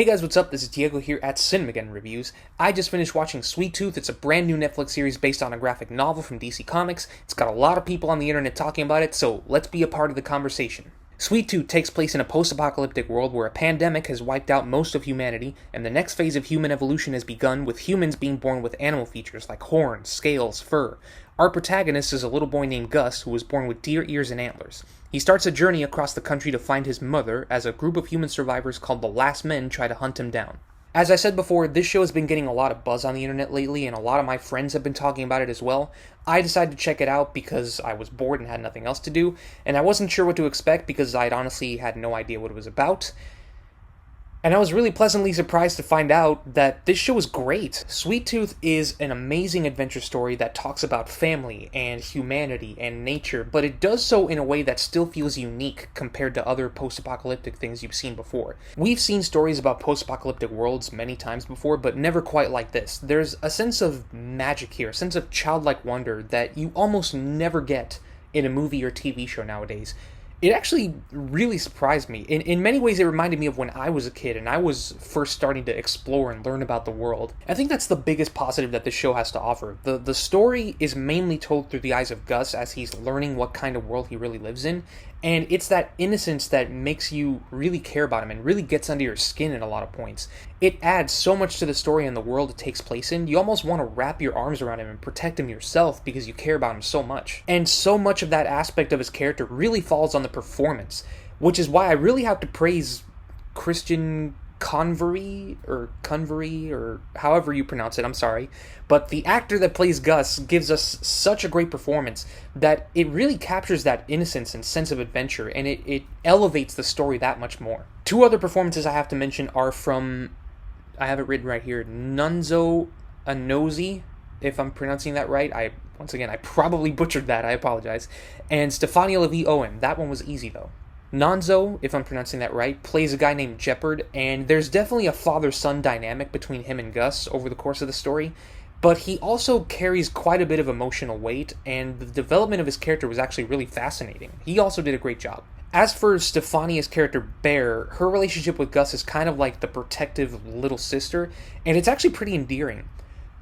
Hey guys, what's up? This is Diego here at Cinemageddon Reviews. I just finished watching Sweet Tooth. It's a brand new Netflix series based on a graphic novel from DC Comics. It's got a lot of people on the internet talking about it, so let's be a part of the conversation. Sweet Tooth takes place in a post-apocalyptic world where a pandemic has wiped out most of humanity, and the next phase of human evolution has begun with humans being born with animal features like horns, scales, fur. Our protagonist is a little boy named Gus who was born with deer ears and antlers. He starts a journey across the country to find his mother as a group of human survivors called the Last Men try to hunt him down. As I said before, this show has been getting a lot of buzz on the internet lately, and a lot of my friends have been talking about it as well. I decided to check it out because I was bored and had nothing else to do, and I wasn't sure what to expect because I'd honestly had no idea what it was about. And I was really pleasantly surprised to find out that this show is great. Sweet Tooth is an amazing adventure story that talks about family and humanity and nature, but it does so in a way that still feels unique compared to other post-apocalyptic things you've seen before. We've seen stories about post-apocalyptic worlds many times before, but never quite like this. There's a sense of magic here, a sense of childlike wonder that you almost never get in a movie or TV show nowadays. It actually really surprised me. In many ways, it reminded me of when I was a kid and I was first starting to explore and learn about the world. I think that's the biggest positive that this show has to offer. The story is mainly told through the eyes of Gus as he's learning what kind of world he really lives in, and it's that innocence that makes you really care about him and really gets under your skin at a lot of points. It adds so much to the story and the world it takes place in, you almost want to wrap your arms around him and protect him yourself because you care about him so much. And so much of that aspect of his character really falls on the performance, which is why I really have to praise Christian Convery, or however you pronounce it, I'm sorry. But the actor that plays Gus gives us such a great performance that it really captures that innocence and sense of adventure, and it elevates the story that much more. Two other performances I have to mention are from, I have it written right here, Nunzo Anozie, if I'm pronouncing that right. I probably butchered that, I apologize. And Stefania LaVie Owen. That one was easy though. Nonzo, if I'm pronouncing that right, plays a guy named Jeopard, and there's definitely a father-son dynamic between him and Gus over the course of the story, but he also carries quite a bit of emotional weight, and the development of his character was actually really fascinating. He also did a great job. As for Stefania's character, Bear, her relationship with Gus is kind of like the protective little sister, and it's actually pretty endearing.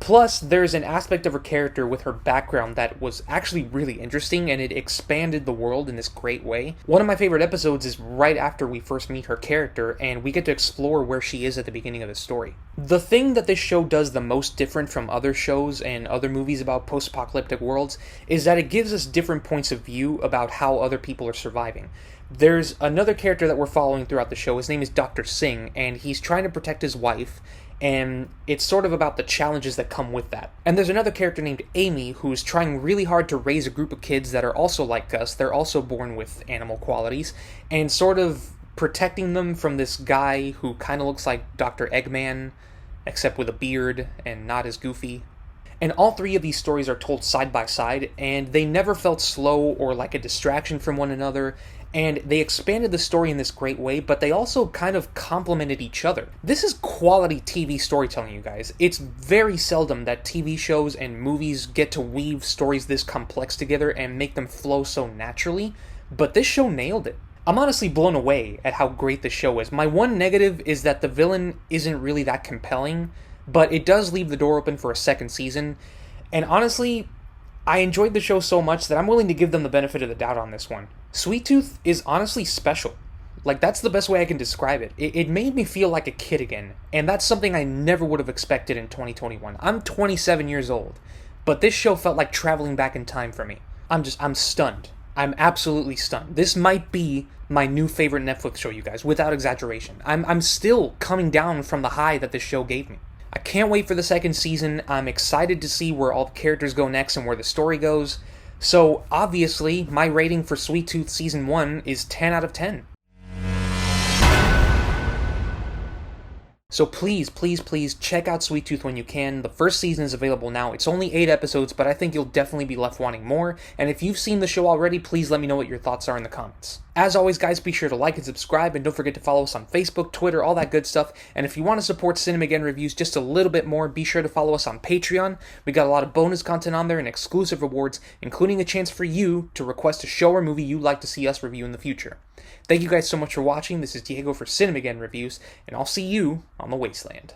Plus, there's an aspect of her character with her background that was actually really interesting, and it expanded the world in this great way. One of my favorite episodes is right after we first meet her character, and we get to explore where she is at the beginning of the story. The thing that this show does the most different from other shows and other movies about post-apocalyptic worlds is that it gives us different points of view about how other people are surviving. There's another character that we're following throughout the show. His name is Dr. Singh, and he's trying to protect his wife, and it's sort of about the challenges that come with that. And there's another character named Amy who's trying really hard to raise a group of kids that are also like Gus. They're also born with animal qualities, and sort of protecting them from this guy who kind of looks like Dr. Eggman, except with a beard and not as goofy. And all three of these stories are told side by side, and they never felt slow or like a distraction from one another, and they expanded the story in this great way, but they also kind of complemented each other. This is quality TV storytelling, you guys. It's very seldom that TV shows and movies get to weave stories this complex together and make them flow so naturally, but this show nailed it. I'm honestly blown away at how great the show is. My one negative is that the villain isn't really that compelling, but it does leave the door open for a second season, and honestly, I enjoyed the show so much that I'm willing to give them the benefit of the doubt on this one. Sweet Tooth is honestly special. Like, that's the best way I can describe it. It made me feel like a kid again, and that's something I never would have expected in 2021. I'm 27 years old, but this show felt like traveling back in time for me. I'm stunned. I'm absolutely stunned. This might be my new favorite Netflix show, you guys, without exaggeration. I'm still coming down from the high that this show gave me. I can't wait for the second season. I'm excited to see where all the characters go next and where the story goes. So, obviously, my rating for Sweet Tooth Season 1 is 10 out of 10. So please, please, please check out Sweet Tooth when you can. The first season is available now. It's only 8 episodes, but I think you'll definitely be left wanting more. And if you've seen the show already, please let me know what your thoughts are in the comments. As always, guys, be sure to like and subscribe, and don't forget to follow us on Facebook, Twitter, all that good stuff. And if you want to support Cinemageddon Reviews just a little bit more, be sure to follow us on Patreon. We got a lot of bonus content on there and exclusive rewards, including a chance for you to request a show or movie you'd like to see us review in the future. Thank you guys so much for watching. This is Diego for Cinemageddon Reviews, and I'll see you on the Wasteland.